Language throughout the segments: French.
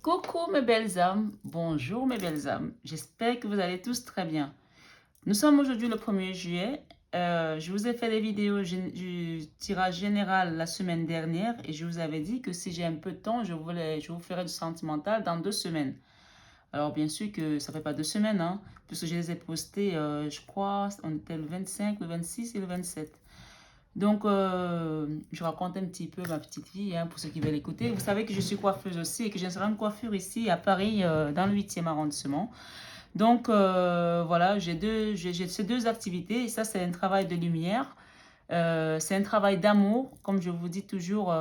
Coucou mes belles âmes, bonjour mes belles âmes, j'espère que vous allez tous très bien. Nous sommes aujourd'hui le 1er juillet, je vous ai fait des vidéos du tirage général la semaine dernière et je vous avais dit que si j'ai un peu de temps, je vous ferai du sentimental dans 2 semaines. Alors bien sûr que ça fait pas 2 semaines, hein, puisque je les ai postés, je crois, on était le 25, le 26 et le 27. Donc, je raconte un petit peu ma petite vie hein, pour ceux qui veulent écouter. Vous savez que je suis coiffeuse aussi et que j'ai un salon de coiffure ici à Paris, dans le 8e arrondissement. Donc, voilà, j'ai ces deux activités. Et ça, c'est un travail de lumière. C'est un travail d'amour. Comme je vous dis toujours,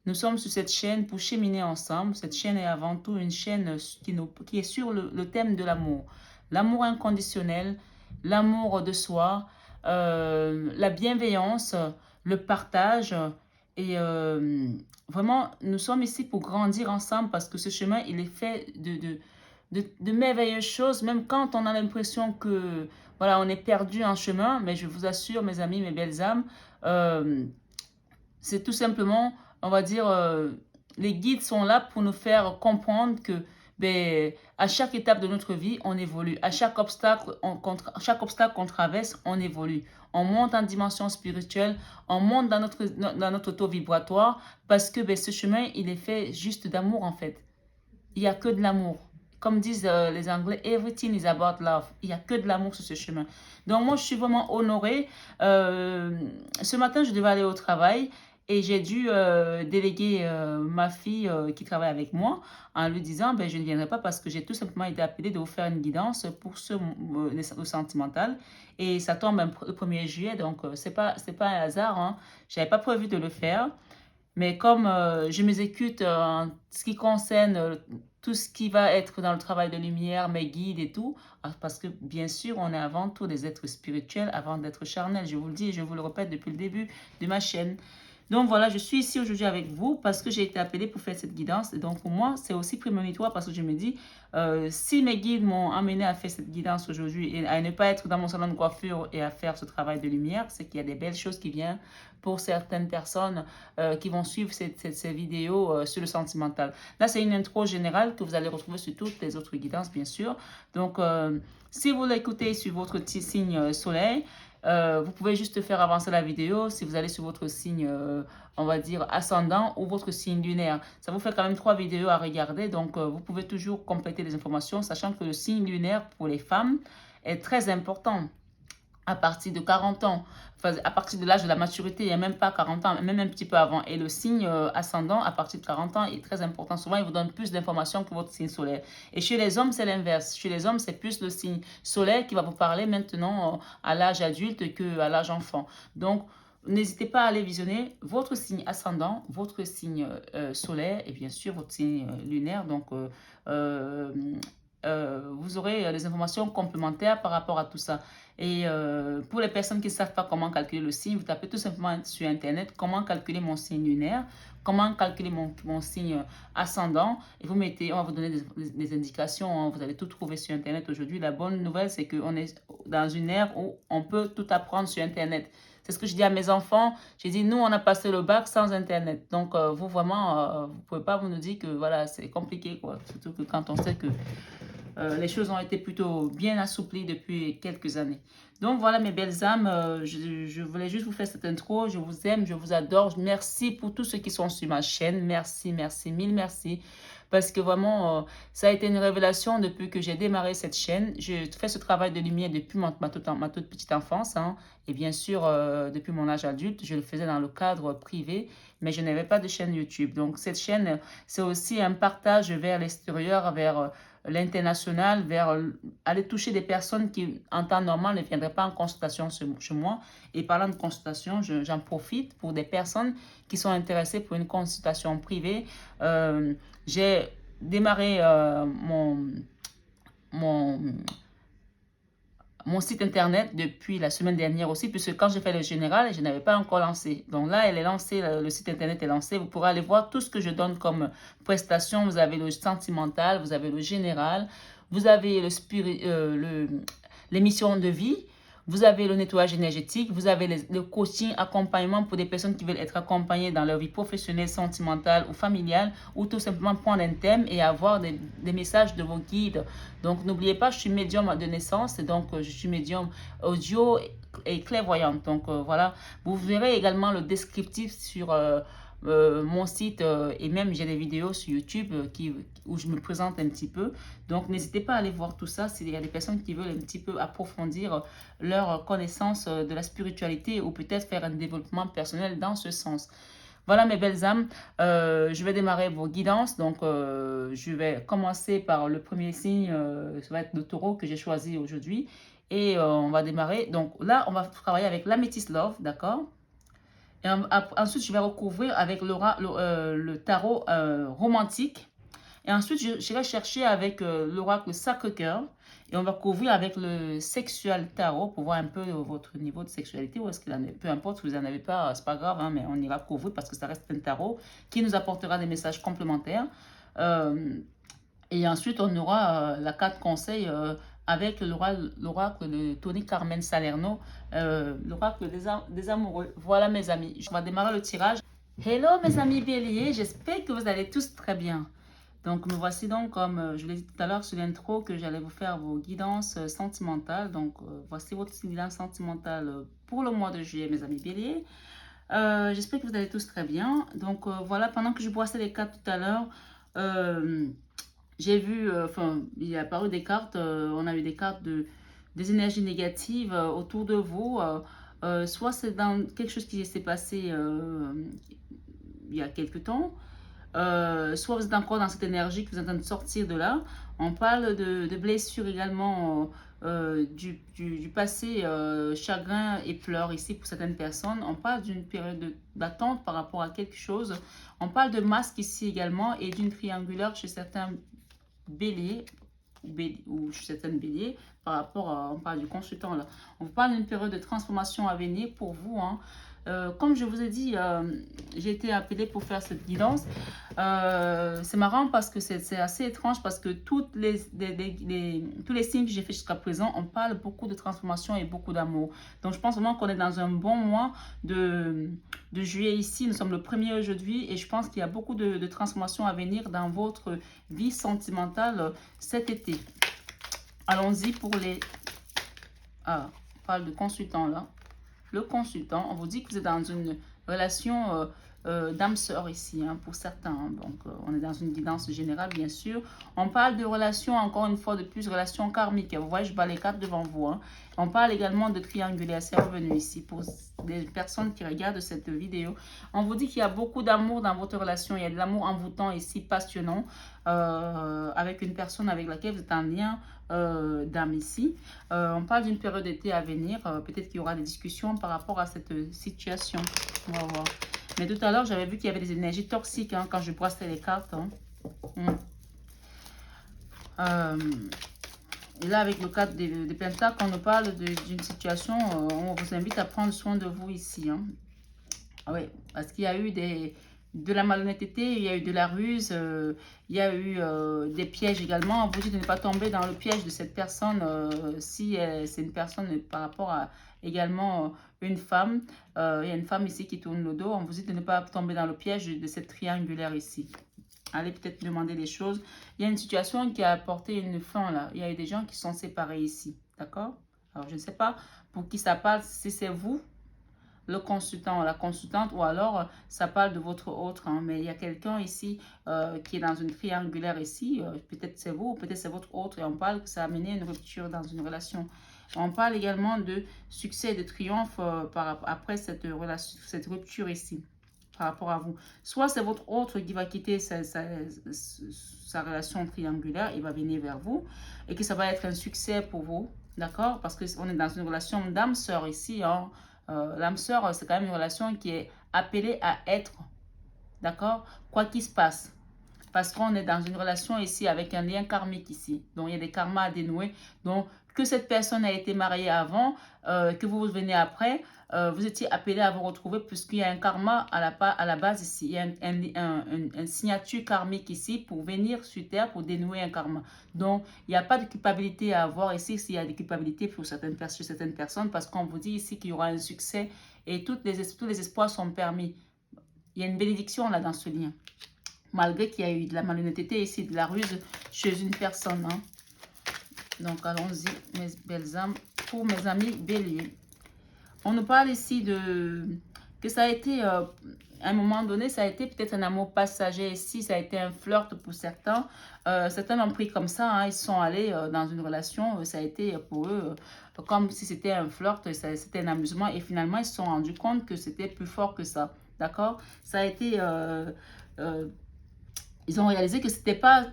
nous sommes sur cette chaîne pour cheminer ensemble. Cette chaîne est avant tout une chaîne qui est sur le thème de l'amour. L'amour inconditionnel, l'amour de soi, la bienveillance, le partage. Et vraiment, nous sommes ici pour grandir ensemble parce que ce chemin, il est fait de merveilleuses choses, même quand on a l'impression que voilà, on est perdu en chemin, mais je vous assure, mes amis, mes belles âmes, euh, c'est tout simplement, on va dire, les guides sont là pour nous faire comprendre que ben, à chaque étape de notre vie, on évolue. À chaque obstacle qu'on traverse, on évolue. On monte en dimension spirituelle, on monte dans notre taux vibratoire parce que ben, ce chemin, il est fait juste d'amour en fait. Il n'y a que de l'amour. Comme disent les Anglais, everything is about love. Il n'y a que de l'amour sur ce chemin. Donc moi, je suis vraiment honorée. Ce matin, je devais aller au travail et j'ai dû déléguer ma fille qui travaille avec moi en lui disant, ben, je ne viendrai pas parce que j'ai tout simplement été appelée de vous faire une guidance pour le sentimental. Et ça tombe le 1er juillet, donc c'est pas un hasard. Hein. Je n'avais pas prévu de le faire. Mais comme je m'exécute en ce qui concerne tout ce qui va être dans le travail de lumière, mes guides et tout, parce que bien sûr, on est avant tout des êtres spirituels avant d'être charnels. Je vous le dis et je vous le répète depuis le début de ma chaîne. Donc voilà, je suis ici aujourd'hui avec vous parce que j'ai été appelée pour faire cette guidance. Et donc pour moi, c'est aussi prémonitoire parce que je me dis, si mes guides m'ont amené à faire cette guidance aujourd'hui et à ne pas être dans mon salon de coiffure et à faire ce travail de lumière, c'est qu'il y a des belles choses qui viennent pour certaines personnes qui vont suivre ces vidéos sur le sentimental. Là, c'est une intro générale que vous allez retrouver sur toutes les autres guidances, bien sûr. Donc, si vous l'écoutez sur votre petit signe soleil, vous pouvez juste faire avancer la vidéo si vous allez sur votre signe, on va dire, ascendant ou votre signe lunaire. Ça vous fait quand même 3 vidéos à regarder, donc vous pouvez toujours compléter les informations, sachant que le signe lunaire pour les femmes est très important à partir de 40 ans, enfin, à partir de l'âge de la maturité, il n'y a même pas 40 ans, même un petit peu avant. Et le signe ascendant, à partir de 40 ans, est très important. Souvent, il vous donne plus d'informations que votre signe solaire. Et chez les hommes, c'est l'inverse. Chez les hommes, c'est plus le signe solaire qui va vous parler maintenant à l'âge adulte qu'à l'âge enfant. Donc, n'hésitez pas à aller visionner votre signe ascendant, votre signe solaire et bien sûr votre signe lunaire. Donc, euh, vous aurez des informations complémentaires par rapport à tout ça. Et pour les personnes qui ne savent pas comment calculer le signe, vous tapez tout simplement sur Internet comment calculer mon signe lunaire, comment calculer mon signe ascendant. Et vous mettez, on va vous donner des indications. Hein, vous allez tout trouver sur Internet aujourd'hui. La bonne nouvelle, c'est qu'on est dans une ère où on peut tout apprendre sur Internet. C'est ce que je dis à mes enfants. J'ai dit, nous, on a passé le bac sans Internet. Donc, vous, vraiment, vous ne pouvez pas vous nous dire que voilà, c'est compliqué, quoi. Surtout que quand on sait que les choses ont été plutôt bien assouplies depuis quelques années. Donc voilà mes belles âmes, je voulais juste vous faire cette intro. Je vous aime, je vous adore. Merci pour tous ceux qui sont sur ma chaîne. Merci, merci, mille merci. Parce que vraiment, ça a été une révélation depuis que j'ai démarré cette chaîne. Je fais ce travail de lumière depuis ma toute petite enfance. Hein, et bien sûr, depuis mon âge adulte, je le faisais dans le cadre privé. Mais je n'avais pas de chaîne YouTube. Donc cette chaîne, c'est aussi un partage vers l'extérieur, vers l'international, vers aller toucher des personnes qui, en temps normal, ne viendraient pas en consultation chez moi. Et parlant de consultation, j'en profite pour des personnes qui sont intéressées pour une consultation privée. J'ai démarré mon, mon site internet depuis la semaine dernière aussi, puisque quand j'ai fait le général, je n'avais pas encore lancé. Donc là, elle est lancée, le site internet est lancé. Vous pourrez aller voir tout ce que je donne comme prestation. Vous avez le sentimental, vous avez le général, vous avez l'émission de vie, Vous avez le nettoyage énergétique, vous avez le coaching, accompagnement pour des personnes qui veulent être accompagnées dans leur vie professionnelle, sentimentale ou familiale, ou tout simplement prendre un thème et avoir des messages de vos guides. Donc, n'oubliez pas, je suis médium de naissance, donc je suis médium audio et clairvoyante. Donc, voilà, vous verrez également le descriptif sur mon site et même j'ai des vidéos sur YouTube où je me présente un petit peu. Donc, n'hésitez pas à aller voir tout ça s'il y a des personnes qui veulent un petit peu approfondir leur connaissance de la spiritualité ou peut-être faire un développement personnel dans ce sens. Voilà mes belles âmes, je vais démarrer vos guidances. Donc, je vais commencer par le premier signe, ça va être le taureau que j'ai choisi aujourd'hui. Et on va démarrer. Donc là, on va travailler avec l'améthyste love, d'accord? Et ensuite, je vais recouvrir avec le tarot romantique. Et ensuite, j'irai chercher avec l'oracle Sacré-Cœur. Et on va couvrir avec le sexual tarot pour voir un peu votre niveau de sexualité. Ou est-ce qu'il en est, peu importe si vous n'en avez pas, c'est pas grave, hein, mais on ira couvrir parce que ça reste un tarot qui nous apportera des messages complémentaires. Et ensuite, on aura la carte conseil avec l'oracle de Tony Carmen Salerno, l'oracle des amoureux. Voilà mes amis, je vais démarrer le tirage. Hello mes amis béliers, j'espère que vous allez tous très bien. Donc me voici donc, comme je l'ai dit tout à l'heure sur l'intro, que j'allais vous faire vos guidances sentimentales. Donc voici votre guidance sentimentale pour le mois de juillet mes amis béliers. J'espère que vous allez tous très bien. Donc voilà, pendant que je brossais les cartes tout à l'heure, j'ai vu, il est apparu des cartes, on a eu des cartes des énergies négatives autour de vous. Soit c'est dans quelque chose qui s'est passé il y a quelque temps, soit vous êtes encore dans cette énergie que vous êtes en train de sortir de là. On parle de blessures également, du passé, chagrin et pleurs ici pour certaines personnes. On parle d'une période d'attente par rapport à quelque chose. On parle de masque ici également et d'une triangulaire chez certains béliers ou chez certaines béliers par rapport à, on parle du consultant là. On parle d'une période de transformation à venir pour vous, hein. Comme je vous ai dit, j'ai été appelée pour faire cette guidance. C'est marrant parce que c'est assez étrange parce que tous les signes que j'ai fait jusqu'à présent, on parle beaucoup de transformation et beaucoup d'amour. Donc je pense vraiment qu'on est dans un bon mois de juillet ici. Nous sommes le 1er aujourd'hui et je pense qu'il y a beaucoup de transformations à venir dans votre vie sentimentale cet été. Allons-y pour les... Ah, on parle de consultant là. Le consultant, on vous dit que vous êtes dans une relation d'âme sœur ici, hein, pour certains. Hein. Donc, on est dans une guidance générale, bien sûr. On parle de relations, encore une fois de plus, relations karmiques. Vous voyez, je bats les cartes devant vous. Hein. On parle également de triangulaire. C'est revenu ici pour les personnes qui regardent cette vidéo. On vous dit qu'il y a beaucoup d'amour dans votre relation. Il y a de l'amour envoûtant ici, passionnant, avec une personne avec laquelle vous êtes en lien d'âme ici. On parle d'une période d'été à venir. Peut-être qu'il y aura des discussions par rapport à cette situation. On va voir. Mais tout à l'heure, j'avais vu qu'il y avait des énergies toxiques hein, quand je brassais les cartes. Hein. Et là, avec le cadre des pentacles, on nous parle d'une situation, on vous invite à prendre soin de vous ici. Hein. Oui, parce qu'il y a eu de la malhonnêteté, il y a eu de la ruse, il y a eu des pièges également. On vous dit de ne pas tomber dans le piège de cette personne si c'est une personne par rapport à également une femme. Il y a une femme ici qui tourne le dos. On vous dit de ne pas tomber dans le piège de cette triangulaire ici. Allez peut-être demander des choses. Il y a une situation qui a apporté une fin là. Il y a eu des gens qui sont séparés ici. D'accord? Alors je ne sais pas pour qui ça parle, si c'est vous, le consultant ou la consultante, ou alors ça parle de votre autre. Hein, mais il y a quelqu'un ici qui est dans une triangulaire ici. Peut-être c'est vous, peut-être c'est votre autre. Et on parle que ça a amené une rupture dans une relation. On parle également de succès et de triomphe après cette rupture ici. Par rapport à vous. Soit c'est votre autre qui va quitter sa relation triangulaire, il va venir vers vous et que ça va être un succès pour vous, d'accord? Parce qu'on est dans une relation d'âme-sœur ici. Hein. L'âme-sœur, c'est quand même une relation qui est appelée à être, d'accord? Quoi qu'il se passe. Parce qu'on est dans une relation ici avec un lien karmique ici. Donc, il y a des karmas à dénouer. Donc, que cette personne a été mariée avant, que vous venez après, vous étiez appelé à vous retrouver puisqu'il y a un karma à la base ici. Il y a une signature karmique ici pour venir sur Terre pour dénouer un karma. Donc, il n'y a pas de culpabilité à avoir ici s'il y a des culpabilités pour certaines personnes parce qu'on vous dit ici qu'il y aura un succès et tous les espoirs sont permis. Il y a une bénédiction là dans ce lien. Malgré qu'il y a eu de la malhonnêteté ici, de la ruse chez une personne. Hein. Donc, allons-y, mes belles âmes, pour mes amis béliers. On nous parle ici que ça a été, à un moment donné, ça a été peut-être un amour passager ici, ça a été un flirt pour certains. Certains l'ont pris comme ça, hein, ils sont allés dans une relation, ça a été pour eux comme si c'était un flirt, c'était un amusement. Et finalement, ils se sont rendus compte que c'était plus fort que ça, d'accord? Ça a été, ils ont réalisé que c'était pas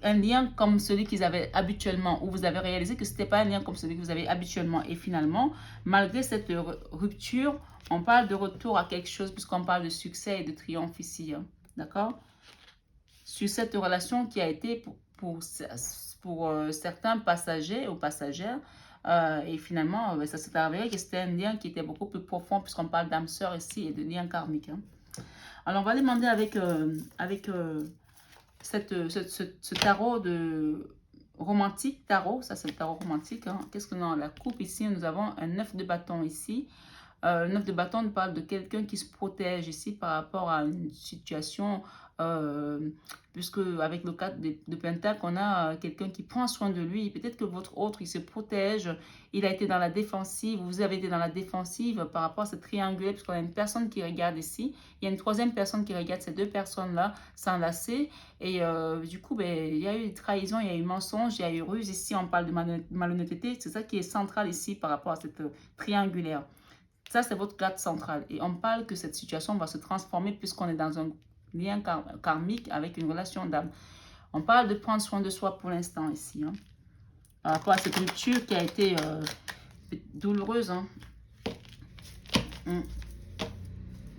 un lien comme celui qu'ils avaient habituellement, ou vous avez réalisé que ce n'était pas un lien comme celui que vous avez habituellement. Et finalement, malgré cette rupture, on parle de retour à quelque chose puisqu'on parle de succès et de triomphe ici. Hein, d'accord? Sur cette relation qui a été pour certains passagers ou passagères, et finalement, ça s'est avéré que c'était un lien qui était beaucoup plus profond puisqu'on parle d'âme sœur ici et de lien karmique. Hein. Alors, on va demander avec ce tarot de romantique, ça c'est le tarot romantique. Hein. Qu'est-ce que dans la coupe ici, nous avons un 9 de bâton ici. Le 9 de bâton nous parle de quelqu'un qui se protège ici par rapport à une situation, puisque avec le 4 de Pentacle, on a quelqu'un qui prend soin de lui. Peut-être que votre autre, il se protège, il a été dans la défensive, vous avez été dans la défensive par rapport à ce triangulaire, puisqu'on a une personne qui regarde ici, il y a une troisième personne qui regarde ces deux personnes-là s'enlacer, et du coup, ben, il y a eu trahison, il y a eu mensonge, il y a eu ruse. Ici, on parle de malhonnêteté, c'est ça qui est central ici par rapport à cette triangulaire. Ça, c'est votre carte centrale. Et on parle que cette situation va se transformer puisqu'on est dans un lien karmique avec une relation d'âme. On parle de prendre soin de soi pour l'instant ici. Hein. Par rapport à cette rupture qui a été douloureuse. Hein.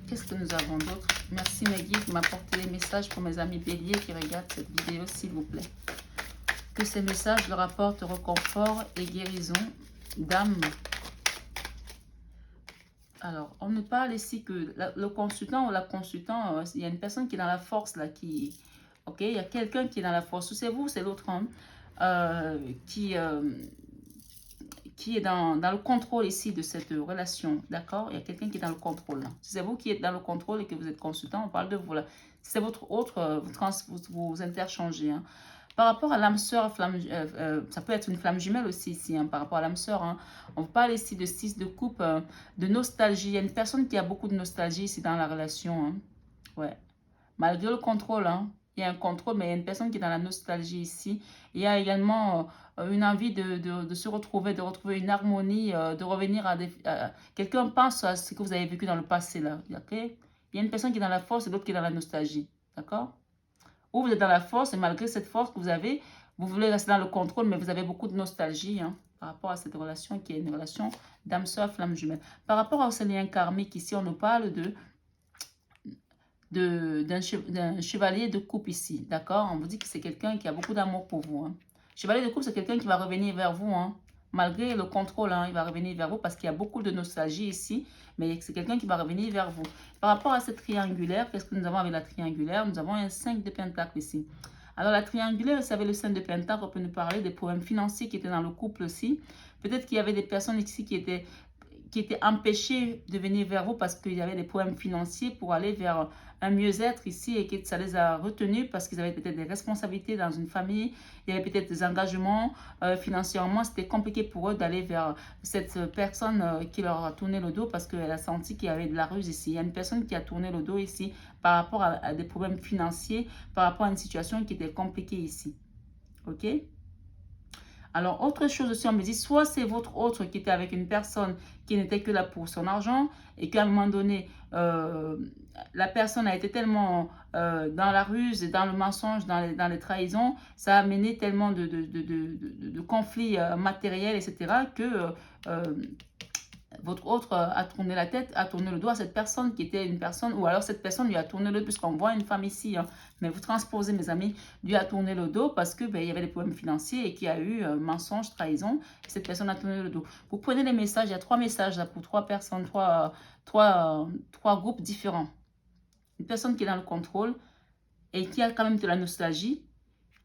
Qu'est-ce que nous avons d'autre? Merci mes guides qui m'apportent les messages pour mes amis béliers qui regardent cette vidéo, s'il vous plaît. Que ces messages leur apportent réconfort et guérison d'âme. Alors, on nous parle ici que le consultant ou la consultante, il y a une personne qui est dans la force là, ok, il y a quelqu'un qui est dans la force, c'est vous, c'est l'autre homme, qui est dans le contrôle ici de cette relation, d'accord? Il y a quelqu'un qui est dans le contrôle là. Si c'est vous qui êtes dans le contrôle et que vous êtes consultant, on parle de vous là. Si c'est votre autre, vous interchangez, hein. Par rapport à l'âme sœur, ça peut être une flamme jumelle aussi ici, hein, par rapport à l'âme sœur. Hein. On parle ici de 6 de coupe, de nostalgie. Il y a une personne qui a beaucoup de nostalgie ici dans la relation. Hein. Ouais. Malgré le contrôle, hein, il y a un contrôle, mais il y a une personne qui est dans la nostalgie ici. Il y a également une envie de se retrouver, de retrouver une harmonie, de revenir à des... quelqu'un pense à ce que vous avez vécu dans le passé, là. Okay? Il y a une personne qui est dans la force et l'autre qui est dans la nostalgie. D'accord? Ou vous êtes dans la force et malgré cette force que vous avez, vous voulez rester dans le contrôle, mais vous avez beaucoup de nostalgie hein, par rapport à cette relation qui est une relation d'âme sœur, flamme jumelle. Par rapport à ce lien karmique, ici, on nous parle d'un chevalier de coupe ici, d'accord? On vous dit que c'est quelqu'un qui a beaucoup d'amour pour vous. Hein. Chevalier de coupe, c'est quelqu'un qui va revenir vers vous, hein. Malgré le contrôle, hein, il va revenir vers vous parce qu'il y a beaucoup de nostalgie ici, mais c'est quelqu'un qui va revenir vers vous. Par rapport à cette triangulaire, qu'est-ce que nous avons avec la triangulaire? Nous avons un 5 de pentacle ici. Alors la triangulaire, vous savez, le 5 de pentacle, on peut nous parler des problèmes financiers qui étaient dans le couple aussi. Peut-être qu'il y avait des personnes ici qui étaient empêchées de venir vers vous parce qu'il y avait des problèmes financiers pour aller vers un mieux-être ici et que ça les a retenus parce qu'ils avaient peut-être des responsabilités dans une famille, il y avait peut-être des engagements financièrement, c'était compliqué pour eux d'aller vers cette personne qui leur a tourné le dos parce qu'elle a senti qu'il y avait de la ruse ici. Il y a une personne qui a tourné le dos ici par rapport à des problèmes financiers, par rapport à une situation qui était compliquée ici. Ok? Alors, autre chose aussi, on me dit, soit c'est votre autre qui était avec une personne qui n'était que là pour son argent et qu'à un moment donné, la personne a été tellement dans la ruse, dans le mensonge, dans les trahisons, ça a amené tellement de conflits matériels, etc., que votre autre a tourné la tête, a tourné le dos à cette personne qui était une personne, ou alors cette personne lui a tourné le dos, puisqu'on voit une femme ici, hein, mais vous transposez, mes amis, lui a tourné le dos parce que il y avait des problèmes financiers et qu'il y a eu mensonge, trahison, et cette personne a tourné le dos. Vous prenez les messages, il y a 3 messages là, pour 3 personnes, trois groupes différents. Une personne qui est dans le contrôle et qui a quand même de la nostalgie,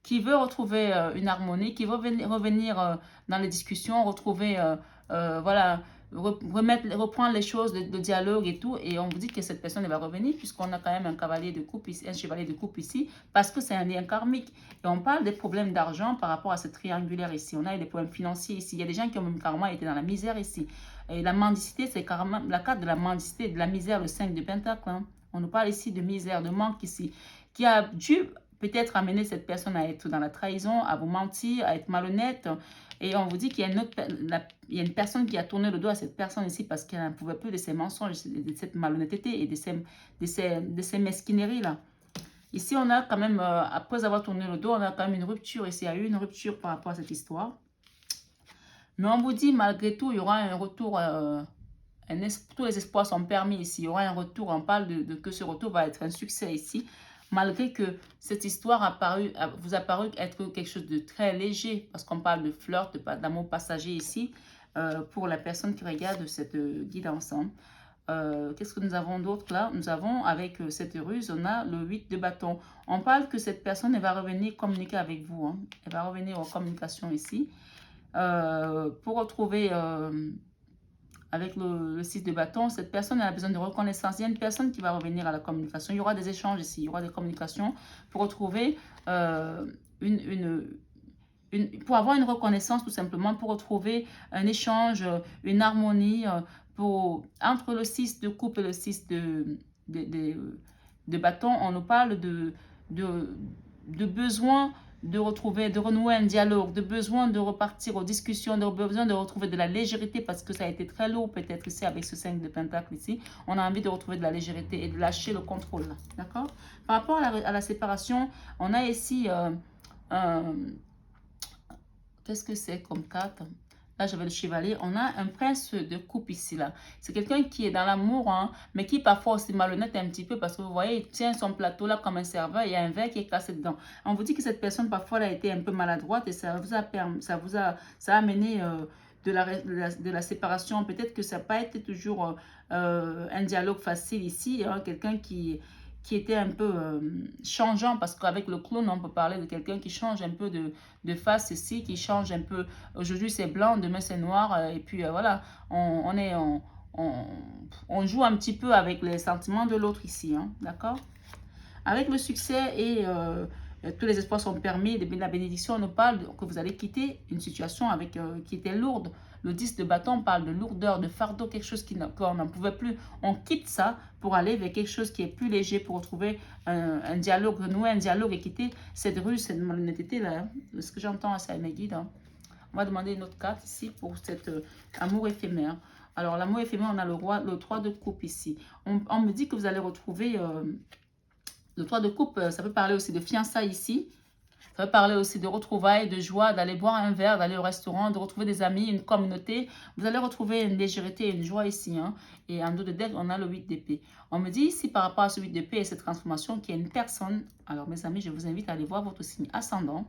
qui veut retrouver une harmonie, qui veut revenir dans les discussions, retrouver, voilà, reprendre les choses, le dialogue et tout. Et on vous dit que cette personne elle va revenir, puisqu'on a quand même un cavalier de coupe ici, un chevalier de coupe ici, parce que c'est un lien karmique. Et on parle des problèmes d'argent par rapport à ce triangulaire ici. On a des problèmes financiers ici. Il y a des gens qui ont même carrément été dans la misère ici. Et la mendicité, c'est carrément la carte de la mendicité, de la misère, le 5 de Pentacle. Hein. On nous parle ici de misère, de manque ici, qui a dû peut-être amener cette personne à être dans la trahison, à vous mentir, à être malhonnête. Et on vous dit qu'il y a une personne qui a tourné le dos à cette personne ici parce qu'elle ne pouvait plus de ces mensonges, de cette malhonnêteté et de ces mesquineries-là. Ici, on a quand même, après avoir tourné le dos, on a quand même une rupture. Ici, il y a eu une rupture par rapport à cette histoire. Mais on vous dit, malgré tout, il y aura un retour. Tous les espoirs sont permis ici. Il y aura un retour. On parle de que ce retour va être un succès ici. Malgré que cette histoire vous a paru être quelque chose de très léger. Parce qu'on parle de flirt, d'amour passager ici. Pour la personne qui regarde cette guidance. Hein. Qu'est-ce que nous avons d'autre là? Nous avons, avec cette ruse, on a le 8 de bâton. On parle que cette personne, elle va revenir communiquer avec vous. Hein. Elle va revenir en communication ici. Pour retrouver, avec le 6 de bâton, cette personne elle a besoin de reconnaissance. Il y a une personne qui va revenir à la communication. Il y aura des échanges ici. Il y aura des communications pour retrouver pour avoir une reconnaissance tout simplement, pour retrouver un échange, une harmonie entre le 6 de coupe et le 6 de bâton. On nous parle de besoin de retrouver, de renouer un dialogue, de besoin de repartir aux discussions, de besoin de retrouver de la légèreté parce que ça a été très lourd peut-être ici avec ce 5 de pentacle ici. On a envie de retrouver de la légèreté et de lâcher le contrôle. D'accord? Par rapport à la séparation, on a ici qu'est-ce que c'est comme carte? Là, j'avais le chevalier. On a un prince de coupe ici, là. C'est quelqu'un qui est dans l'amour, hein, mais qui parfois aussi malhonnête un petit peu parce que vous voyez, il tient son plateau là comme un serveur. Il y a un verre qui est cassé dedans. On vous dit que cette personne, parfois, elle a été un peu maladroite et ça a amené de la séparation. Peut-être que ça n'a pas été toujours un dialogue facile ici. Hein, quelqu'un qui était un peu changeant, parce qu'avec le clown, on peut parler de quelqu'un qui change un peu de face ici, qui change un peu. Aujourd'hui, c'est blanc, demain, c'est noir. Et puis, voilà, on joue un petit peu avec les sentiments de l'autre ici, hein, d'accord? Avec le succès et tous les espoirs sont permis, la bénédiction nous parle que vous allez quitter une situation qui était lourde. Le 10 de bâton parle de lourdeur, de fardeau, quelque chose qu'on n'en pouvait plus. On quitte ça pour aller vers quelque chose qui est plus léger, pour retrouver un dialogue, renouer un dialogue et quitter cette ruse, cette malhonnêteté là. Hein. Ce que j'entends, c'est mes guides. Hein. On va demander une autre carte ici pour cet amour éphémère. Alors, l'amour éphémère, on a le 3 de coupe ici. On me dit que vous allez retrouver... le 3 de coupe, ça peut parler aussi de fiançailles ici. Ça peut parler aussi de retrouvailles, de joie, d'aller boire un verre, d'aller au restaurant, de retrouver des amis, une communauté. Vous allez retrouver une légèreté et une joie ici. Hein. Et en dos de deck, on a le 8 d'épée. On me dit ici, par rapport à ce 8 d'épée et cette transformation, qu'il y a une personne. Alors, mes amis, je vous invite à aller voir votre signe ascendant,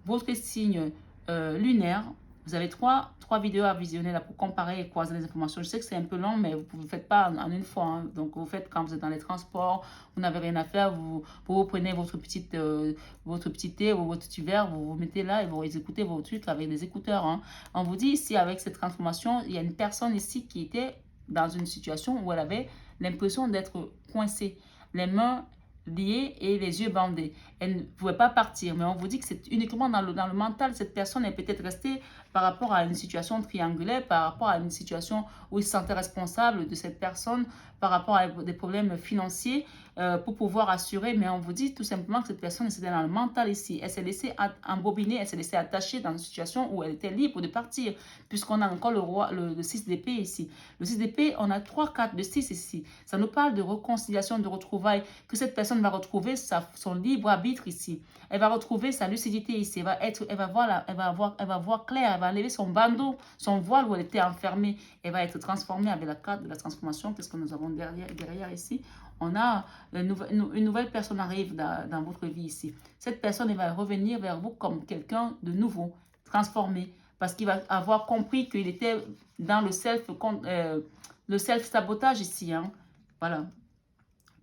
votre signe lunaire. Vous avez trois vidéos à visionner là pour comparer et croiser les informations. Je sais que c'est un peu long, mais vous ne faites pas en une fois. Hein. Donc, vous faites quand vous êtes dans les transports, vous n'avez rien à faire, vous prenez votre petit thé ou votre petit verre, vous vous mettez là et vous écoutez vos trucs avec des écouteurs. Hein. On vous dit ici, avec cette transformation, il y a une personne ici qui était dans une situation où elle avait l'impression d'être coincée. Les mains liée et les yeux bandés. Elle ne pouvait pas partir, mais on vous dit que c'est uniquement dans le mental. Cette personne est peut-être restée par rapport à une situation triangulaire, par rapport à une situation où il se sentait responsable de cette personne, par rapport à des problèmes financiers. pour pouvoir assurer, mais on vous dit tout simplement que cette personne, c'était dans le mental ici. Elle s'est laissée embobiner, elle s'est laissée attacher dans une situation où elle était libre de partir, puisqu'on a encore le roi, le 6 d'épée ici. Le 6 d'épée, on a 3 cartes de 6 ici. Ça nous parle de réconciliation, de retrouvailles, que cette personne va retrouver son libre arbitre ici. Elle va retrouver sa lucidité ici. Elle va voir clair, elle va enlever son bandeau, son voile où elle était enfermée. Elle va être transformée avec la carte de la transformation. Qu'est-ce que nous avons derrière ici? On a une nouvelle personne arrive dans votre vie ici. Cette personne, elle va revenir vers vous comme quelqu'un de nouveau, transformé, parce qu'il va avoir compris qu'il était dans le self-sabotage ici. Hein. Voilà.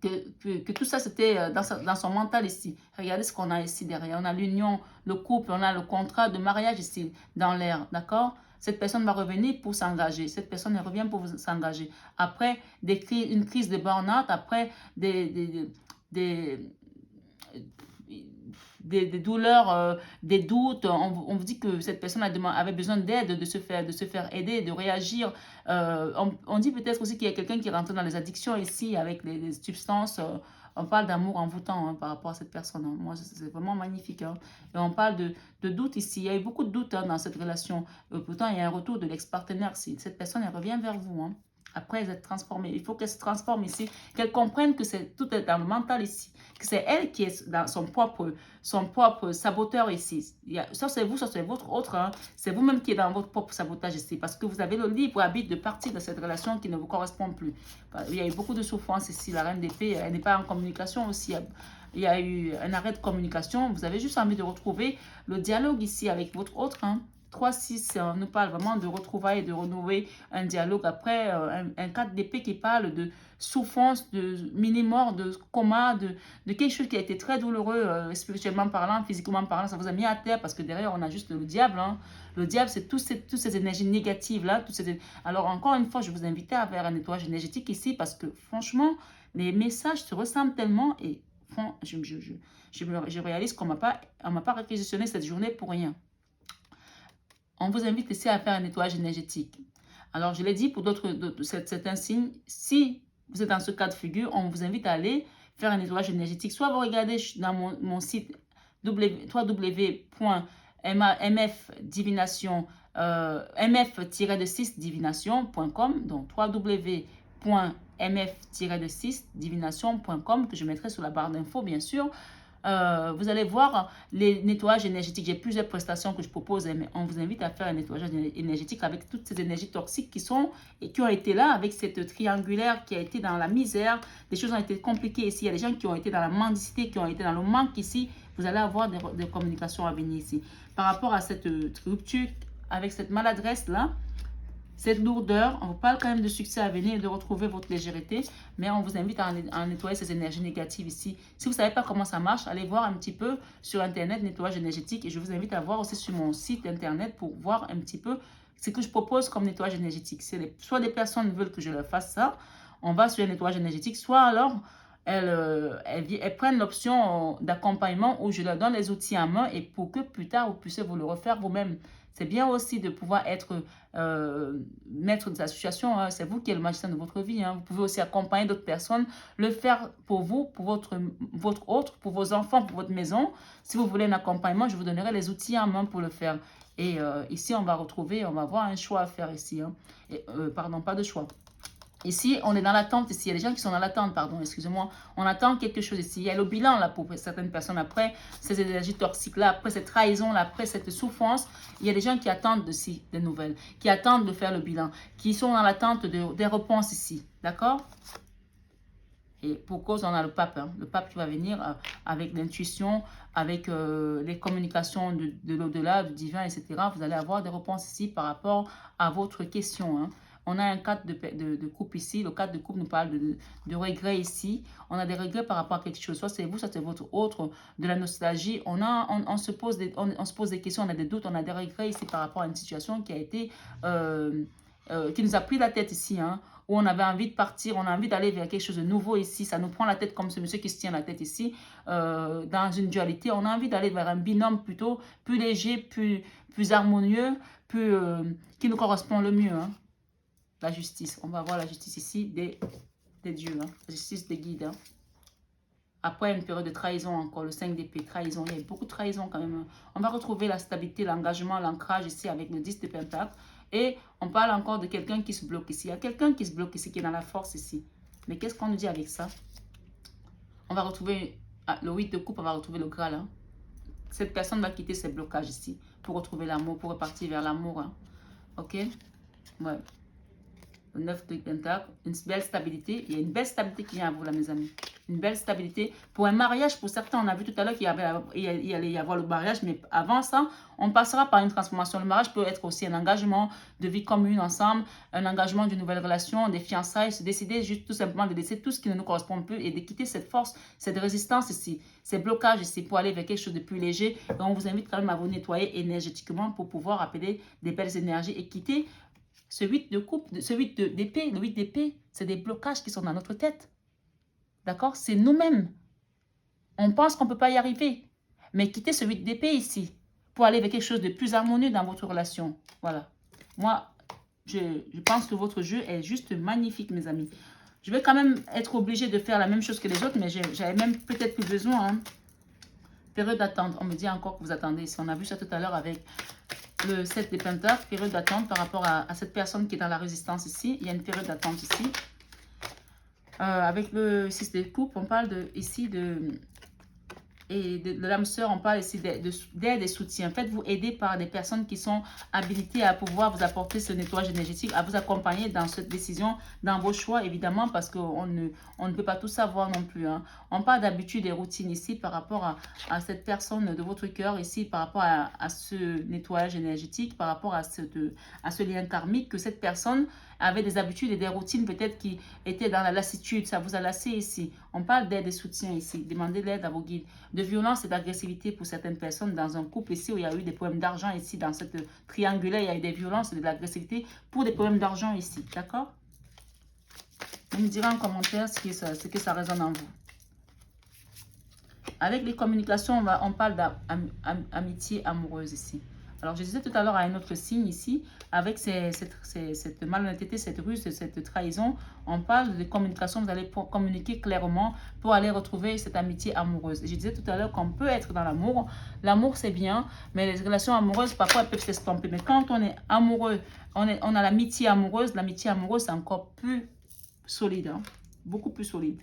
Que tout ça, c'était dans son mental ici. Regardez ce qu'on a ici derrière. On a l'union, le couple, on a le contrat de mariage ici, dans l'air, d'accord? Cette personne va revenir pour s'engager. Cette personne elle revient pour s'engager. Après une crise de burn-out, après des douleurs, des doutes. On vous dit que cette personne avait besoin d'aide, de se faire aider, de réagir. On dit peut-être aussi qu'il y a quelqu'un qui rentre dans les addictions ici avec les substances. On parle d'amour envoûtant hein, par rapport à cette personne. Hein. Moi, c'est vraiment magnifique. Hein. Et on parle de doute ici. Il y a eu beaucoup de doutes hein, dans cette relation. Pourtant, il y a un retour de l'ex-partenaire. Si cette personne, elle revient vers vous. Hein. Après, elle est transformée. Il faut qu'elle se transforme ici. Qu'elle comprenne que tout est dans le mental ici. Que c'est elle qui est dans son propre saboteur ici. Soit c'est vous, soit c'est votre autre. Hein. C'est vous-même qui êtes dans votre propre sabotage ici. Parce que vous avez le libre arbitre de partir de cette relation qui ne vous correspond plus. Il y a eu beaucoup de souffrance ici. La reine d'épée, elle n'est pas en communication aussi. Il y a eu un arrêt de communication. Vous avez juste envie de retrouver le dialogue ici avec votre autre. Hein. 3-6 nous parle vraiment de retrouvailles, de renouer un dialogue. Après, un 4 d'épée qui parle de souffrance, de mini-mort, de coma, de quelque chose qui a été très douloureux, spirituellement parlant, physiquement parlant. Ça vous a mis à terre parce que derrière, on a juste le diable. Hein. Le diable, c'est toutes ces énergies négatives-là. Alors, encore une fois, je vous invite à faire un nettoyage énergétique ici parce que, franchement, les messages se ressemblent tellement et je réalise qu'on ne m'a pas réquisitionné cette journée pour rien. On vous invite ici à faire un nettoyage énergétique. Alors, je l'ai dit, pour c'est un signe. Si vous êtes dans ce cas de figure, on vous invite à aller faire un nettoyage énergétique. Soit vous regardez dans mon site mf-divination.com, donc www.mf-divination.com, que je mettrai sur la barre d'infos, bien sûr. Vous allez voir les nettoyages énergétiques. J'ai plusieurs prestations que je propose, mais on vous invite à faire un nettoyage énergétique avec toutes ces énergies toxiques qui ont été là, avec cette triangulaire qui a été dans la misère. Les choses ont été compliquées ici. Il y a des gens qui ont été dans la mendicité, qui ont été dans le manque ici. Vous allez avoir des communications à venir ici. Par rapport à cette rupture, avec cette maladresse-là, cette lourdeur, on vous parle quand même de succès à venir et de retrouver votre légèreté, mais on vous invite à nettoyer ces énergies négatives ici. Si vous ne savez pas comment ça marche, allez voir un petit peu sur Internet, nettoyage énergétique, et je vous invite à voir aussi sur mon site Internet pour voir un petit peu ce que je propose comme nettoyage énergétique. Soit des personnes veulent que je leur fasse ça, on va sur un nettoyage énergétique, soit alors elles prennent l'option d'accompagnement où je leur donne les outils en main et pour que plus tard vous puissiez vous le refaire vous-même. C'est bien aussi de pouvoir être maître de sa situation. Hein. C'est vous qui êtes le magicien de votre vie. Hein. Vous pouvez aussi accompagner d'autres personnes, le faire pour vous, pour votre autre, pour vos enfants, pour votre maison. Si vous voulez un accompagnement, je vous donnerai les outils en main pour le faire. Et ici, on va avoir un choix à faire ici. Hein. Pardon, pas de choix. Ici, on est dans l'attente. Ici, il y a des gens qui sont dans l'attente, pardon, excusez-moi. On attend quelque chose ici. Il y a le bilan, là, pour certaines personnes. Après ces énergies toxiques-là, après cette trahison-là, après cette souffrance, il y a des gens qui attendent des nouvelles, qui attendent de faire le bilan, qui sont dans l'attente des réponses ici. D'accord? Et pour cause, on a le pape. Hein. Le pape qui va venir avec l'intuition, avec les communications de l'au-delà, du divin, etc. Vous allez avoir des réponses ici par rapport à votre question. Hein. On a un cadre de couple ici. Le cadre de couple nous parle de regrets ici. On a des regrets par rapport à quelque chose. Soit c'est vous, soit c'est votre autre. De la nostalgie. On se pose des questions, on a des doutes, on a des regrets ici par rapport à une situation qui a été... qui nous a pris la tête ici, hein, où on avait envie de partir, on a envie d'aller vers quelque chose de nouveau ici, ça nous prend la tête comme ce monsieur qui se tient la tête ici, dans une dualité, on a envie d'aller vers un binôme plutôt plus léger, plus harmonieux, qui nous correspond le mieux. Hein. La justice, on va voir la justice ici des dieux, hein, la justice des guides. Hein. Après une période de trahison encore, le 5 d'épée, trahison, il y a beaucoup de trahison quand même. On va retrouver la stabilité, l'engagement, l'ancrage ici avec le 10 de Pentacle. Et on parle encore de quelqu'un qui se bloque ici. Il y a quelqu'un qui se bloque ici, qui est dans la force ici. Mais qu'est-ce qu'on nous dit avec ça? On va retrouver le 8 de coupe, on va retrouver le Graal. Hein. Cette personne va quitter ses blocages ici pour retrouver l'amour, pour repartir vers l'amour. Hein. Ok? Ouais. Le 9 de Pentacle, une belle stabilité. Il y a une belle stabilité qui vient à vous là, mes amis. Une belle stabilité. Pour un mariage, pour certains, on a vu tout à l'heure qu'il allait y avoir le mariage, mais avant ça, on passera par une transformation. Le mariage peut être aussi un engagement de vie commune ensemble, un engagement d'une nouvelle relation, des fiançailles, se décider juste tout simplement de laisser tout ce qui ne nous correspond plus et de quitter cette force, cette résistance ici, ces blocages ici pour aller vers quelque chose de plus léger. Et on vous invite quand même à vous nettoyer énergétiquement pour pouvoir appeler des belles énergies et quitter ce 8 de coupe, ce 8 d'épée. Le 8 d'épée, c'est des blocages qui sont dans notre tête. D'accord? C'est nous-mêmes. On pense qu'on ne peut pas y arriver. Mais quittez ce 8 d'épée ici pour aller vers quelque chose de plus harmonieux dans votre relation. Voilà. Moi, je pense que votre jeu est juste magnifique, mes amis. Je vais quand même être obligée de faire la même chose que les autres, mais j'avais même peut-être plus besoin. Hein. Période d'attente. On me dit encore que vous attendez. Si on a vu ça tout à l'heure avec le 7 des Pentacles, période d'attente par rapport à cette personne qui est dans la résistance ici. Il y a une période d'attente ici. Avec le 6 de coupe, on parle ici de l'âme sœur, on parle ici d'aide et soutien. Faites-vous aider par des personnes qui sont habilitées à pouvoir vous apporter ce nettoyage énergétique, à vous accompagner dans cette décision, dans vos choix, évidemment, parce qu'on ne peut pas tout savoir non plus. Hein. On parle d'habitude et routine ici par rapport à cette personne de votre cœur, ici, par rapport à ce nettoyage énergétique, par rapport à ce lien karmique, que cette personne avait des habitudes et des routines peut-être qui étaient dans la lassitude. Ça vous a lassé ici. On parle d'aide et soutien ici. Demandez l'aide à vos guides. De violence et d'agressivité pour certaines personnes dans un couple ici où il y a eu des problèmes d'argent ici. Dans cette triangulaire, il y a eu des violences et de l'agressivité pour des problèmes d'argent ici. D'accord? Vous me direz en commentaire ce que ça résonne en vous. Avec les communications, on parle d'amitié amoureuse ici. Alors, je disais tout à l'heure à un autre signe ici, avec cette malhonnêteté, cette ruse, cette trahison, on parle de communication, vous allez communiquer clairement pour aller retrouver cette amitié amoureuse. Je disais tout à l'heure qu'on peut être dans l'amour. L'amour, c'est bien, mais les relations amoureuses, parfois, elles peuvent s'estomper. Mais quand on est amoureux, on a l'amitié amoureuse c'est encore plus solide, hein, beaucoup plus solide.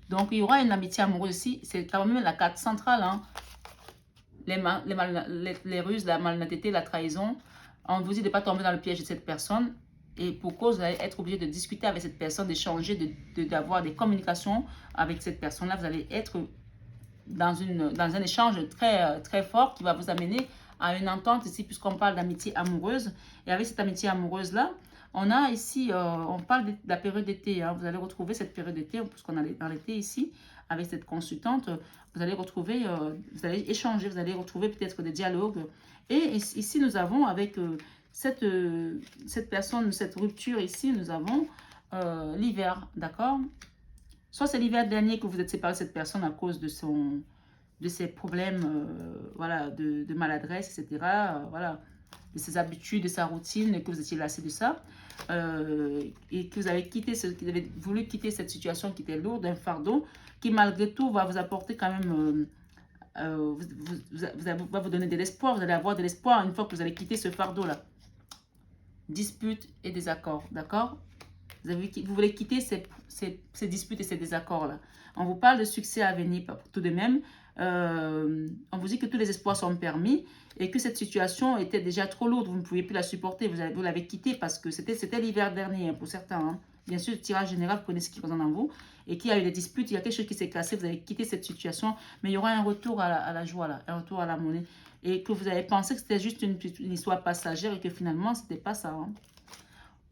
Donc, il y aura une amitié amoureuse ici. C'est quand même la carte centrale, hein. Les ruses, la malhonnêteté, la trahison. On vous dit de ne pas tomber dans le piège de cette personne. Et pour cause, vous allez être obligé de discuter avec cette personne, d'échanger, d'avoir des communications avec cette personne-là. Vous allez être dans un échange très, très fort qui va vous amener à une entente ici, puisqu'on parle d'amitié amoureuse. Et avec cette amitié amoureuse-là, on a ici, on parle de la période d'été. Hein. Vous allez retrouver cette période d'été, puisqu'on est dans l'été ici, avec cette consultante. Vous allez retrouver, vous allez échanger, vous allez retrouver peut-être des dialogues. Et ici, nous avons avec cette personne, cette rupture ici, nous avons l'hiver, d'accord? Soit c'est l'hiver dernier que vous êtes séparé de cette personne à cause de ses problèmes, voilà, de maladresse, etc. Voilà, de ses habitudes, de sa routine, et que vous étiez lassé de ça. Et que vous avez voulu quitter cette situation qui était lourde, un fardeau, qui malgré tout va vous apporter quand même, va vous donner de l'espoir, vous allez avoir de l'espoir une fois que vous allez quitter ce fardeau-là. Disputes et désaccords, d'accord? Vous voulez quitter ces disputes et ces désaccords-là. On vous parle de succès à venir tout de même. On vous dit que tous les espoirs sont permis et que cette situation était déjà trop lourde. Vous ne pouviez plus la supporter. Vous l'avez quittée parce que c'était l'hiver dernier, hein, pour certains. Hein. Bien sûr, le tirage général, vous connaissez ce qui résonne en vous. Et qu'il y a eu des disputes, il y a quelque chose qui s'est cassé. Vous avez quitté cette situation. Mais il y aura un retour à la joie, là, un retour à la monnaie. Et que vous avez pensé que c'était juste une histoire passagère et que finalement, ce n'était pas ça. Hein.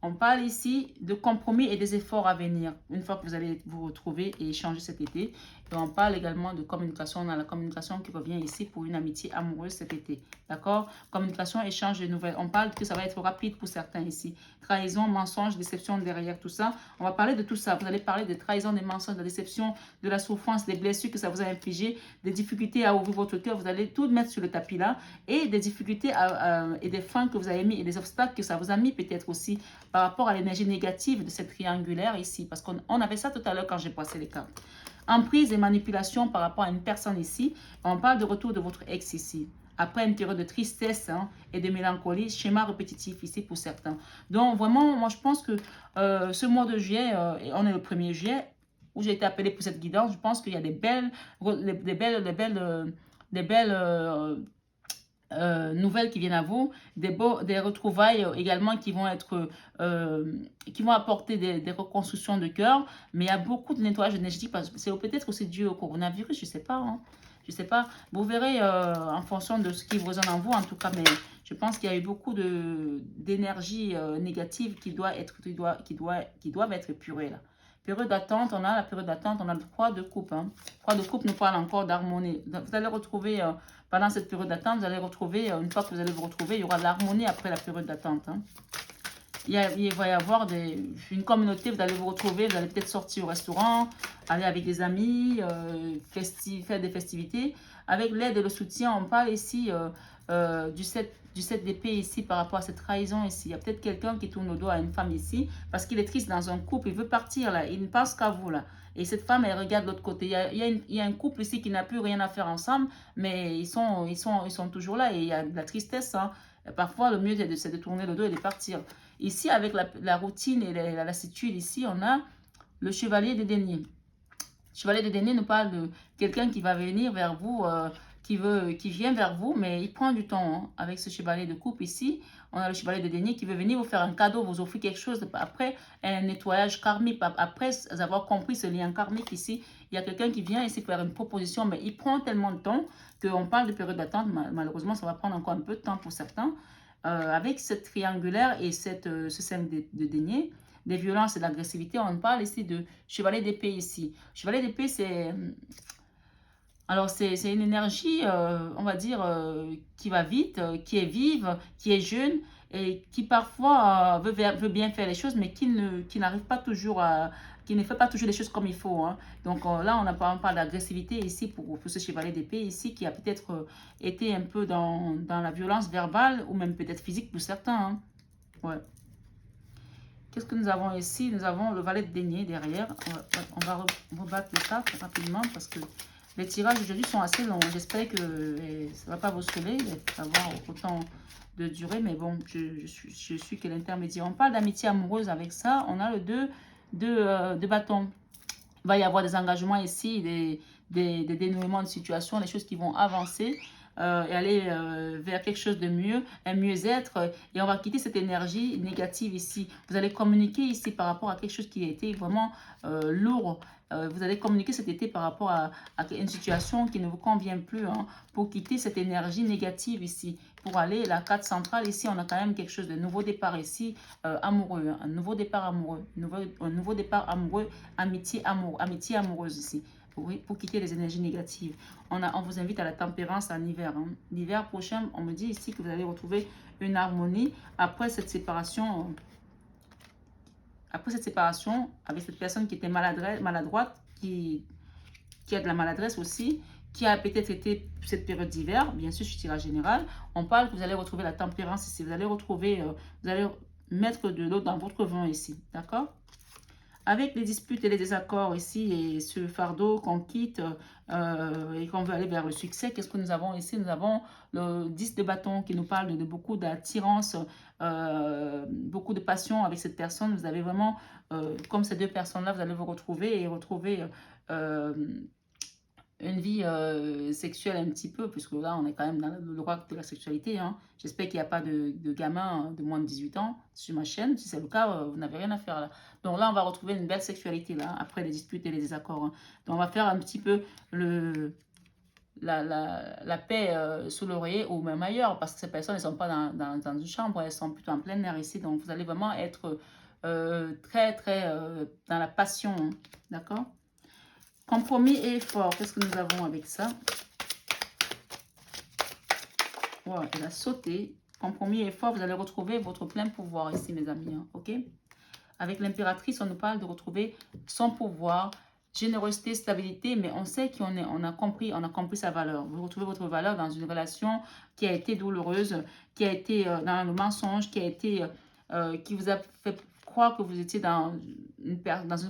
On parle ici de compromis et des efforts à venir, une fois que vous allez vous retrouver et échanger cet été. Et on parle également de communication. On a la communication qui revient ici pour une amitié amoureuse cet été. D'accord? Communication, échange de nouvelles. On parle que ça va être rapide pour certains ici. Trahison, mensonge, déception derrière tout ça. On va parler de tout ça. Vous allez parler de trahison, des mensonges, de la déception, de la souffrance, des blessures que ça vous a infligées, des difficultés à ouvrir votre cœur. Vous allez tout mettre sur le tapis là. Et des difficultés et des freins que vous avez mis et des obstacles que ça vous a mis peut-être aussi par rapport à l'énergie négative de cette triangulaire ici. Parce qu'on avait ça tout à l'heure quand j'ai passé les cartes. Emprise et manipulation par rapport à une personne ici. On parle de retour de votre ex ici. Après une période de tristesse hein, et de mélancolie, schéma répétitif ici pour certains. Donc vraiment, moi je pense que ce mois de juillet, on est le 1er juillet, où j'ai été appelée pour cette guidance, je pense qu'il y a des belles nouvelles qui viennent à vous, des retrouvailles également qui vont apporter des reconstructions de cœur, mais il y a beaucoup de nettoyage énergétique, parce que c'est peut-être aussi dû au coronavirus, je ne sais pas, hein. Je sais pas, vous verrez en fonction de ce qui vous résonne en vous, en tout cas, mais je pense qu'il y a eu beaucoup d'énergie négative qui doivent être épurées là. Période d'attente, on a la période d'attente, on a le 3 de coupe. Hein. 3 de coupe nous parle encore d'harmonie. Vous allez retrouver, pendant cette période d'attente, vous allez retrouver, une fois que vous allez vous retrouver, il y aura de l'harmonie après la période d'attente. Hein. Il va y avoir une communauté, vous allez vous retrouver, vous allez peut-être sortir au restaurant, aller avec des amis, faire des festivités. Avec l'aide et le soutien, on parle ici du 7 d'épée ici par rapport à cette trahison ici. Il y a peut-être quelqu'un qui tourne le dos à une femme ici parce qu'il est triste dans un couple, il veut partir là, il ne pense qu'à vous là. Et cette femme, elle regarde de l'autre côté. Il y a un couple ici qui n'a plus rien à faire ensemble, mais ils sont toujours là et il y a de la tristesse. Hein. Parfois, le mieux, c'est de tourner le dos et de partir. Ici, avec la routine et la lassitude, ici, on a le chevalier des deniers. Le chevalier des deniers nous parle de quelqu'un qui va venir vers vous, qui vient vers vous, mais il prend du temps. Hein. Avec ce chevalier de coupe ici, on a le chevalier des deniers qui veut venir vous faire un cadeau, vous offrir quelque chose. Après un nettoyage karmique, après avoir compris ce lien karmique ici, il y a quelqu'un qui vient ici faire une proposition, mais il prend tellement de temps qu'on parle de période d'attente. Malheureusement, ça va prendre encore un peu de temps pour certains. Avec cette triangulaire et ce 5 de denier, des violences et de l'agressivité, on parle ici de chevalier d'épée ici. Chevalier d'épée, c'est... Alors, c'est une énergie, on va dire, qui va vite, qui est vive, qui est jeune et qui parfois veut bien faire les choses, mais qui n'arrive pas toujours qui ne fait pas toujours les choses comme il faut. Hein. Donc là, on parle d'agressivité ici pour ce chevalier d'épée ici qui a peut-être été un peu dans la violence verbale ou même peut-être physique pour certains. Hein. Ouais. Qu'est-ce que nous avons ici? Nous avons le valet de denier derrière. On va rebattre les cartes rapidement parce que les tirages aujourd'hui sont assez longs. J'espère que ça ne va pas vous saouler d'avoir autant de durée. Mais bon, je suis que l'intermédiaire. On parle d'amitié amoureuse avec ça. On a le 2 de bâton. Il va y avoir des engagements ici, des dénouements de situation, les choses qui vont avancer. Et aller vers quelque chose de mieux, un mieux-être. Et on va quitter cette énergie négative ici. Vous allez communiquer ici par rapport à quelque chose qui a été vraiment lourd. Vous allez communiquer cet été par rapport à une situation qui ne vous convient plus. Hein, pour quitter cette énergie négative ici. Pour aller, la carte centrale ici, on a quand même quelque chose de nouveau départ ici, amoureux. Hein, un nouveau départ amoureux. Un nouveau départ amoureux, amitié amoureuse ici. Pour quitter les énergies négatives. On vous invite à la tempérance en hiver. Hein. L'hiver prochain, on me dit ici que vous allez retrouver une harmonie après cette séparation. Après cette séparation, avec cette personne qui était maladroite, qui a de la maladresse aussi, qui a peut-être été cette période d'hiver, bien sûr, je tirage général, on parle que vous allez retrouver la tempérance ici. Vous allez retrouver, vous allez mettre de l'eau dans votre vin ici. D'accord? Avec les disputes et les désaccords ici et ce fardeau qu'on quitte et qu'on veut aller vers le succès, qu'est-ce que nous avons ici? Nous avons le 10 de bâton qui nous parle de beaucoup d'attirance, beaucoup de passion avec cette personne. Vous avez vraiment, comme ces deux personnes-là, vous allez vous retrouver et retrouver une vie sexuelle un petit peu, puisque là, on est quand même dans le droit de la sexualité. Hein. J'espère qu'il n'y a pas de gamins de moins de 18 ans sur ma chaîne. Si c'est le cas, vous n'avez rien à faire là. Donc là, on va retrouver une belle sexualité là, après les disputes et les désaccords. Hein. Donc on va faire un petit peu la paix sous l'oreiller ou même ailleurs, parce que ces personnes ne sont pas dans une chambre, elles sont plutôt en plein air ici. Donc vous allez vraiment être très dans la passion. Hein. D'accord? Compromis et effort, qu'est-ce que nous avons avec ça? Voilà, elle a sauté. Compromis et effort, vous allez retrouver votre plein pouvoir ici, mes amis. Hein, ok? Avec l'impératrice, on nous parle de retrouver son pouvoir, générosité, stabilité, mais on sait on a compris sa valeur. Vous retrouvez votre valeur dans une relation qui a été douloureuse, qui a été dans le mensonge, qui vous a fait croire que vous étiez dans une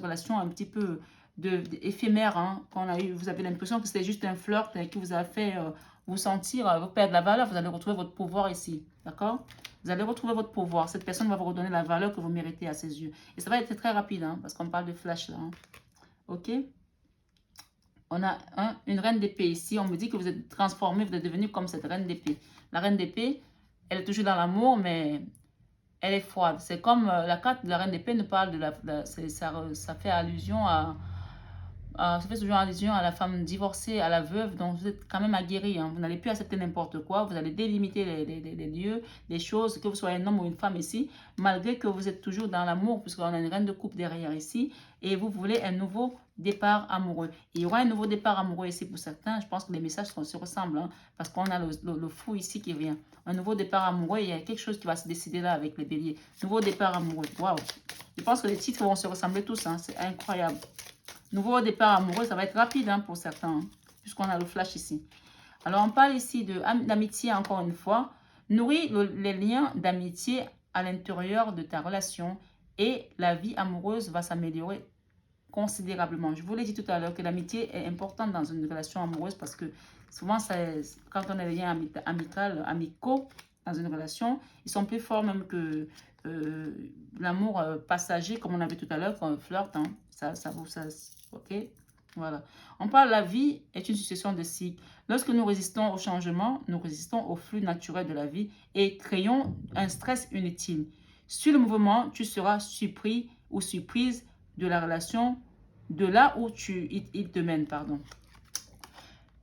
relation un petit peu éphémère hein, qu'on a eu. Vous avez l'impression que c'était juste un flirt qui vous a fait vous sentir, vous perdre la valeur. Vous allez retrouver votre pouvoir ici. D'accord? Vous allez retrouver votre pouvoir. Cette personne va vous redonner la valeur que vous méritez à ses yeux. Et ça va être très rapide hein, parce qu'on parle de flash là. Hein. Ok? On a une reine d'épée ici. On me dit que vous êtes transformé, vous êtes devenu comme cette reine d'épée. La reine d'épée, elle est toujours dans l'amour, mais elle est froide. C'est comme la carte de la reine d'épée nous parle ça fait allusion ça fait toujours allusion à la femme divorcée, à la veuve, donc vous êtes quand même aguerri. Hein. Vous n'allez plus accepter n'importe quoi. Vous allez délimiter les lieux, les choses, que vous soyez un homme ou une femme ici, malgré que vous êtes toujours dans l'amour, puisqu'on a une reine de coupe derrière ici, et vous voulez un nouveau départ amoureux. Il y aura un nouveau départ amoureux ici pour certains. Je pense que les messages se ressemblent, hein, parce qu'on a le fou ici qui vient. Un nouveau départ amoureux, il y a quelque chose qui va se décider là avec les béliers. Nouveau départ amoureux, waouh. Je pense que les titres vont se ressembler tous, hein, c'est incroyable. Nouveau départ amoureux, ça va être rapide hein, pour certains, hein, puisqu'on a le flash ici. Alors, on parle ici d'amitié, encore une fois. Nourris les liens d'amitié à l'intérieur de ta relation et la vie amoureuse va s'améliorer considérablement. Je vous l'ai dit tout à l'heure que l'amitié est importante dans une relation amoureuse parce que souvent, quand on a des liens amicaux dans une relation, ils sont plus forts même que l'amour passager, comme on avait tout à l'heure, quand on flirte. Hein. Ok, voilà. On parle, la vie est une succession de cycles. Lorsque nous résistons au changement, nous résistons au flux naturel de la vie et créons un stress inutile. Sur le mouvement, tu seras surpris ou surprise de la relation, de là où il te mène, pardon.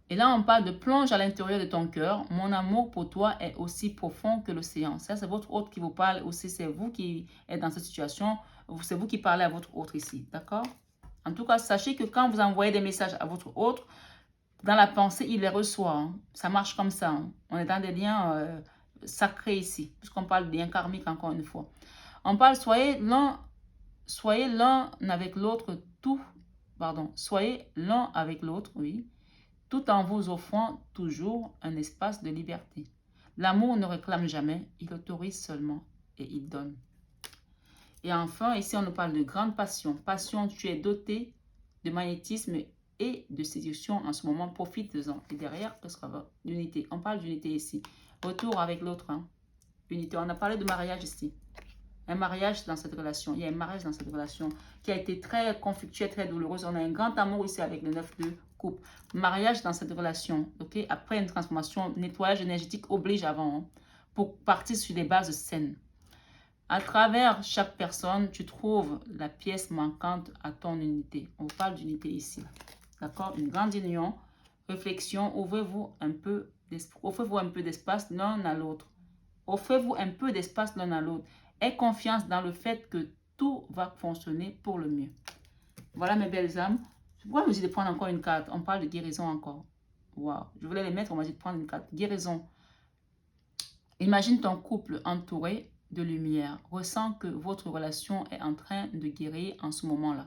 Et là, on parle de plonge à l'intérieur de ton cœur. Mon amour pour toi est aussi profond que l'océan. Ça, c'est votre hôte qui vous parle aussi. C'est vous qui êtes dans cette situation. C'est vous qui parlez à votre hôte ici. D'accord? En tout cas, sachez que quand vous envoyez des messages à votre hôte, dans la pensée, il les reçoit. Hein. Ça marche comme ça. Hein. On est dans des liens sacrés ici. Puisqu'on parle de liens karmiques encore une fois. On parle, soyez l'un avec l'autre, soyez l'un avec l'autre, oui, tout en vous offrant toujours un espace de liberté. L'amour ne réclame jamais, il autorise seulement et il donne. Et enfin, ici, on nous parle de grande passion. Passion, tu es doté de magnétisme et de séduction en ce moment. Profite-en. Et derrière, qu'est-ce qu'on va? L'unité. On parle d'unité ici. Retour avec l'autre. Hein. Unité. On a parlé de mariage ici. Un mariage dans cette relation. Il y a un mariage dans cette relation qui a été très conflictuelle, très douloureuse. On a un grand amour ici avec le 9 de coupe. Mariage dans cette relation. Ok. Après une transformation, nettoyage énergétique oblige avant. Hein, pour partir sur des bases saines. À travers chaque personne, tu trouves la pièce manquante à ton unité. On parle d'unité ici. D'accord? Une grande union. Réflexion. Ouvrez-vous un peu d'espace l'un à l'autre. Offrez-vous un peu d'espace l'un à l'autre. Aie confiance dans le fait que tout va fonctionner pour le mieux. Voilà mes belles âmes. Je pourrais me dire de prendre encore une carte. On parle de guérison encore. Waouh. Je voulais les mettre, on m'a dit de prendre une carte. Guérison. Imagine ton couple entouré de lumière. Ressens que votre relation est en train de guérir en ce moment-là.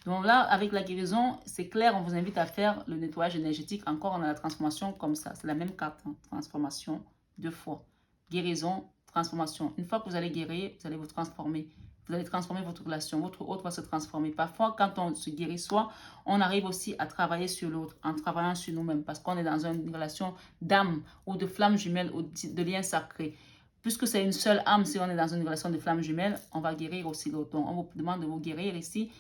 Donc là, avec la guérison, c'est clair, on vous invite à faire le nettoyage énergétique. Encore, on a la transformation comme ça. C'est la même carte. Hein. Transformation 2 fois. Guérison, transformation. Une fois que vous allez guérir, vous allez vous transformer. Vous allez transformer votre relation. Votre autre va se transformer. Parfois, quand on se guérit soi, on arrive aussi à travailler sur l'autre, en travaillant sur nous-mêmes. Parce qu'on est dans une relation d'âme ou de flamme jumelle ou de lien sacré. Puisque c'est une seule âme, si on est dans une relation de flamme jumelle, on va guérir aussi l'autre. Donc, on vous demande de vous guérir ici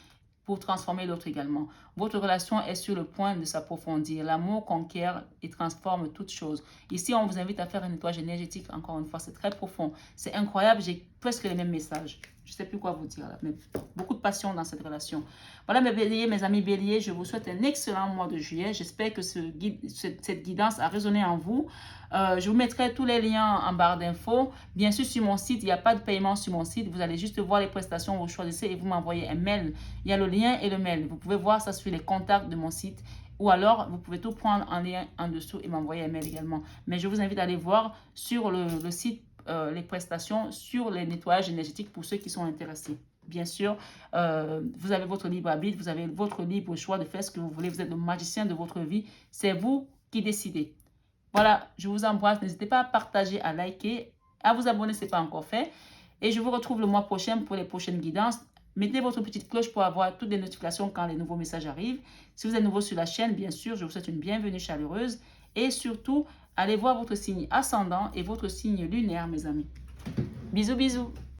pour transformer l'autre également. Votre relation est sur le point de s'approfondir. L'amour conquiert et transforme toutes choses. Ici, on vous invite à faire un nettoyage énergétique. Encore une fois, c'est très profond. C'est incroyable. J'ai presque les mêmes messages. Je ne sais plus quoi vous dire là, mais beaucoup de passion dans cette relation. Voilà mes béliers, mes amis béliers. Je vous souhaite un excellent mois de juillet. J'espère que cette guidance a résonné en vous. Je vous mettrai tous les liens en barre d'infos. Bien sûr, sur mon site, il n'y a pas de paiement sur mon site. Vous allez juste voir les prestations, vous choisissez et vous m'envoyez un mail. Il y a le lien et le mail. Vous pouvez voir ça sur les contacts de mon site. Ou alors, vous pouvez tout prendre en lien en dessous et m'envoyer un mail également. Mais je vous invite à aller voir sur le site les prestations sur les nettoyages énergétiques pour ceux qui sont intéressés. Bien sûr, vous avez votre libre arbitre, vous avez votre libre choix de faire ce que vous voulez. Vous êtes le magicien de votre vie. C'est vous qui décidez. Voilà, je vous embrasse. N'hésitez pas à partager, à liker, à vous abonner si ce n'est pas encore fait. Et je vous retrouve le mois prochain pour les prochaines guidances. Mettez votre petite cloche pour avoir toutes les notifications quand les nouveaux messages arrivent. Si vous êtes nouveau sur la chaîne, bien sûr, je vous souhaite une bienvenue chaleureuse. Et surtout, allez voir votre signe ascendant et votre signe lunaire, mes amis. Bisous, bisous.